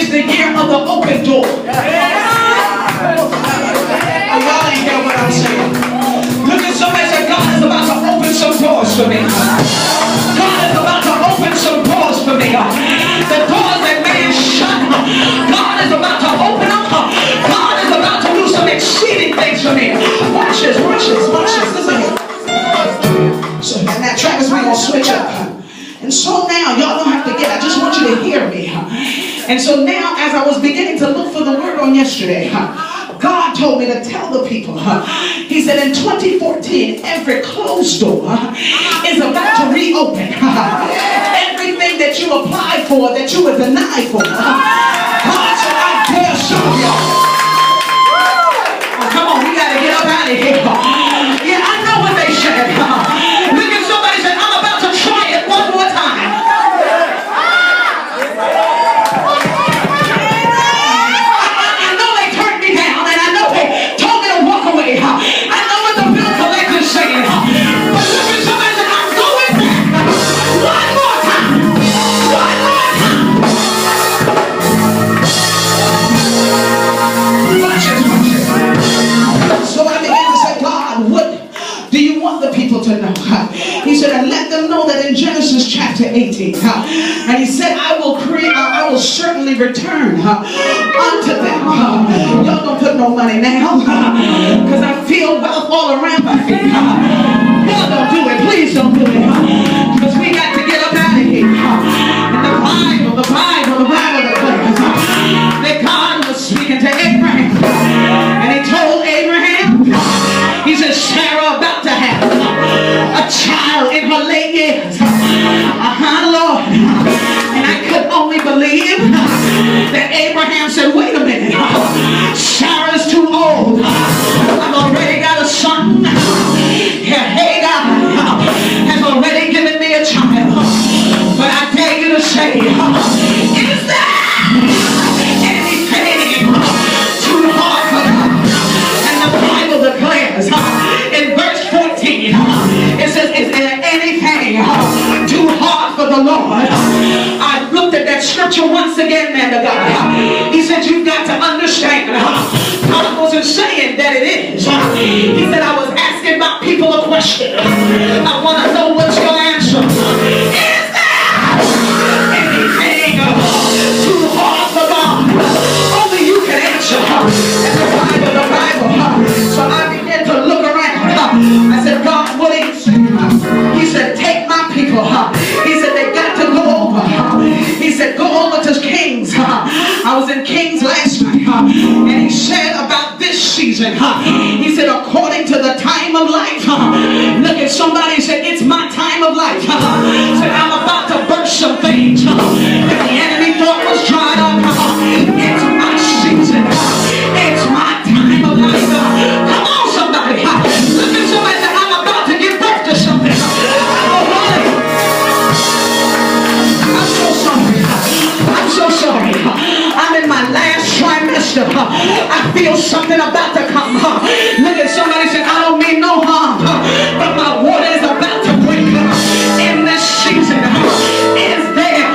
is the year of the open door. Y'all ain't hear what I'm saying. Look at somebody and say, God is about to open some doors for me. God is about to open some doors for me. The doors that man shut, God is about to open up. God is about to do some exceeding things for me. Watch this, watch this, watch this. Listen here. So now Travis, we're going to switch up. And so now, y'all don't have to get, I just want you to hear me. And so now, as I was beginning to look for the word on yesterday, God told me to tell the people, he said in 2014, every closed door is about to reopen. Everything that you applied for, that you were denied for, God said, I dare some of y'all. Oh, come on, we got to get up out of here. Yeah, I know what they said. Look at somebody and say, I'm about to try it one more time. I know what the bill collector's saying. But look at somebody and say, I'm going back. One more time. One more time. Watch this, watch this. So I began to say, God, what do you want the people to know? He said, and let them know that in Genesis chapter 18, and he said, I will certainly return unto them. Y'all don't put no money now, because I feel wealth all around my feet. Y'all don't do it. Please don't do it. Because we got to get up out of here. And the Bible declares that God was speaking to Abraham. And he told Abraham, he said, Sarah about to have a child in her late years. Lord. And I could only believe that Abraham said, wait a minute. Sarah's too old. I've already got a son. Hagar has already given me a child. But I dare you to say, is there anything too hard for God? And the Bible declares in verse 14, it says, is there anything too hard for the Lord? I looked at that scripture once again, man of God. He said, you've got to understand. God wasn't saying that it is. He said, I was asking my people a question. I want to know what's your answer. Is there anything too hard for God? Only you can answer. And the Bible. So I began to look around. I said, God, what are you saying? He said, take my people. He said, they got to go over. He said, go over to Kings. I was in Kings last night. And he said about this season. He said, according to the time of life. Look at somebody and say, it's my time of life. Said, I'm about to burst some things that the enemy thought was dried up. It's my season. It's my time of life. Come on, somebody. Look at somebody and say, I'm about to give birth to something. I'm so sorry. I'm in my last trimester. I feel something about to come. Look at somebody and say, I don't mean no harm, but my water is about to break in this season. Is there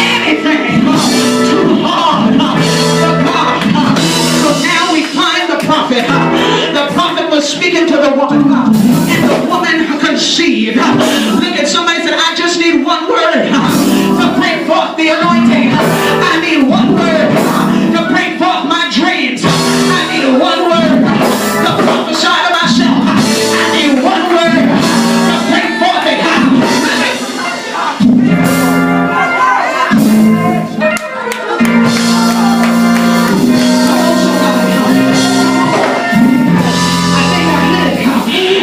anything too hard for God? So now we find the prophet. The prophet was speaking to the woman, and the woman conceived. Look at somebody and said, I just need one word to bring forth the anointing. I need one word to bring forth my dreams. I need one word to prophesy to myself. I need one word to bring forth it.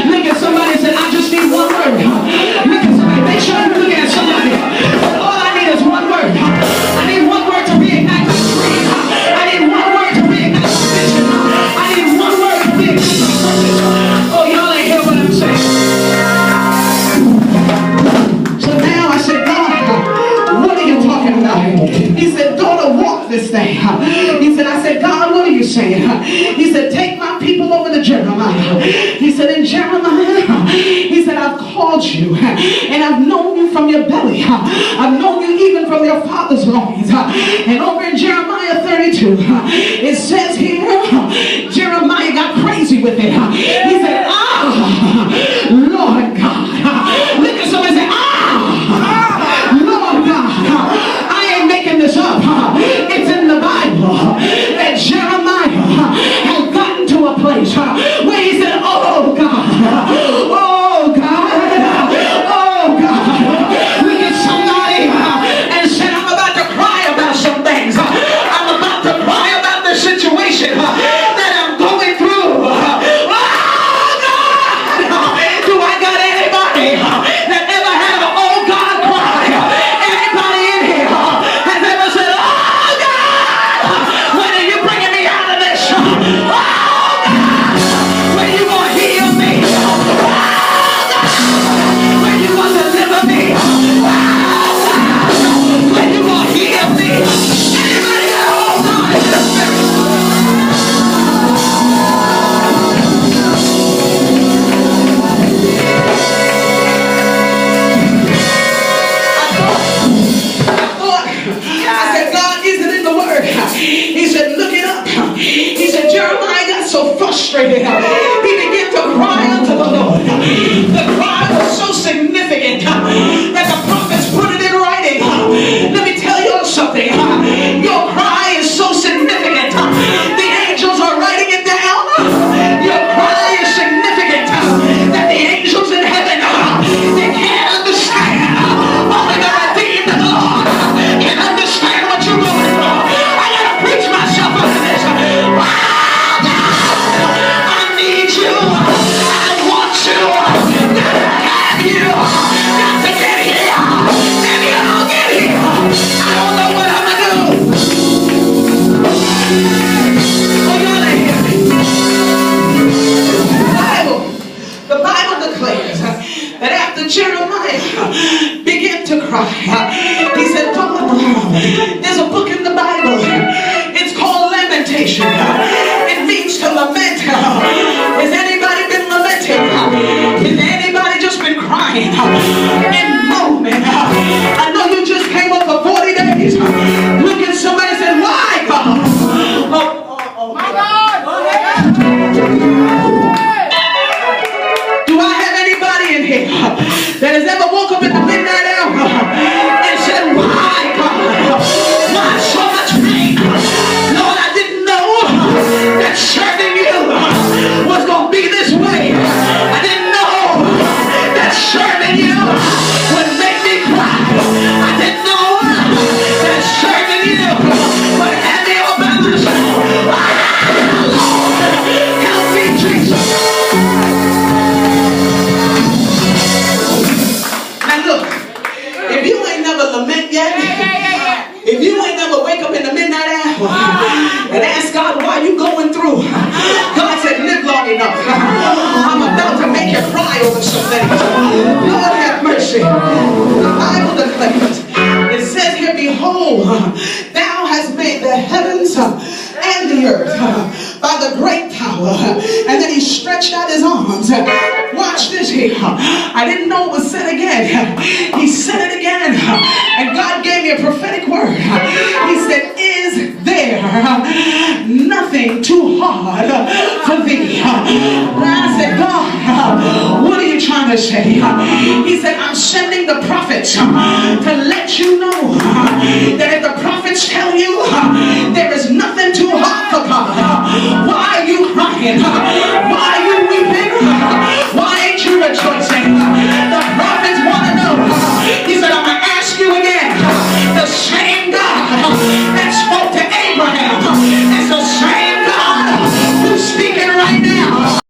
Look at somebody and say, I just need one word. Look at somebody. Make sure you're looking at somebody. All I need is one word. I need one word to reignite my dream. I need one word to reignite my vision. I need one word to reignite my purpose. Oh, y'all ain't hear what I'm saying. So now I said, God, what are you talking about? He said, daughter, walk this thing. He said, I said, God, what are you saying? He said, take my people over to Jeremiah. He said, in Jeremiah, he said, I've I've called you, and I've known you from your belly. I've known you even from your father's loins. And over in Jeremiah 32, it says here, Jeremiah got crazy with it. He said, Lord God. Look at somebody and say, Lord God. I ain't making this up. It's in the Bible that Jeremiah had gotten to a place where he said, oh God, oh God, oh God. Look at somebody and said, I'm about to cry about some things. I'm about to cry about the situation that I'm going through. Oh God, do I got anybody that ever had an oh God cry? Anybody in here has ever said, oh God, when are you bringing me out of this? Oh God, when are you going to heal me? Oh God, when are you going to deliver me? Oh God, when are you going to heal me? Anybody got oh God in the spirit? I said, God, is it in the word? He said, look it up. He said, Jeremiah got so frustrated. He began to cry unto the Lord. The cry was so significant that the prophets put it in writing. Let me tell you something. Your cry is so significant. The angels are writing it down. Your cry is significant that the angels in heaven, they can't understand. Only the redeemed of the Lord can understand what you're going through. I gotta preach myself out of this. Wow, I need you. I want you. Gotta have you. Got to get here. Maybe I'll get here. I don't know what I'm gonna do. Oh, y'all ain't hear me. The Bible declares that after Jeremiah began to cry, he said, there's a book in the Bible. It's called Lamentation. It means to lament. Has anybody been lamenting? Has anybody just been crying in mourning? I know you just came up for 40 days. Look at somebody and say, why God? My God. Do I have anybody in here that has ever woke up in the midnight hour and said, why God? Why so much pain? Lord, I didn't know that serving you was going to be this way. I didn't know that serving you would make me cry. I didn't know that serving you would have me all by myself. Lord, help me, Jesus. Now look, if you ain't never lament yet, if you ain't never wake up in the midnight hour and ask God why you going through, God said, live long enough. I'm about to make you cry over some things. Lord have mercy. The Bible declares, it says here, behold, thou hast made the heavens and the earth by the great power. And then he stretched out his arms. Watch this here. I didn't know it was said again. He said it again. And God gave me a prophetic word. He said, is there nothing too hard for thee? And I said, God, what are you trying to say? He said, I'm sending the prophets to let you know that if the prophets tell you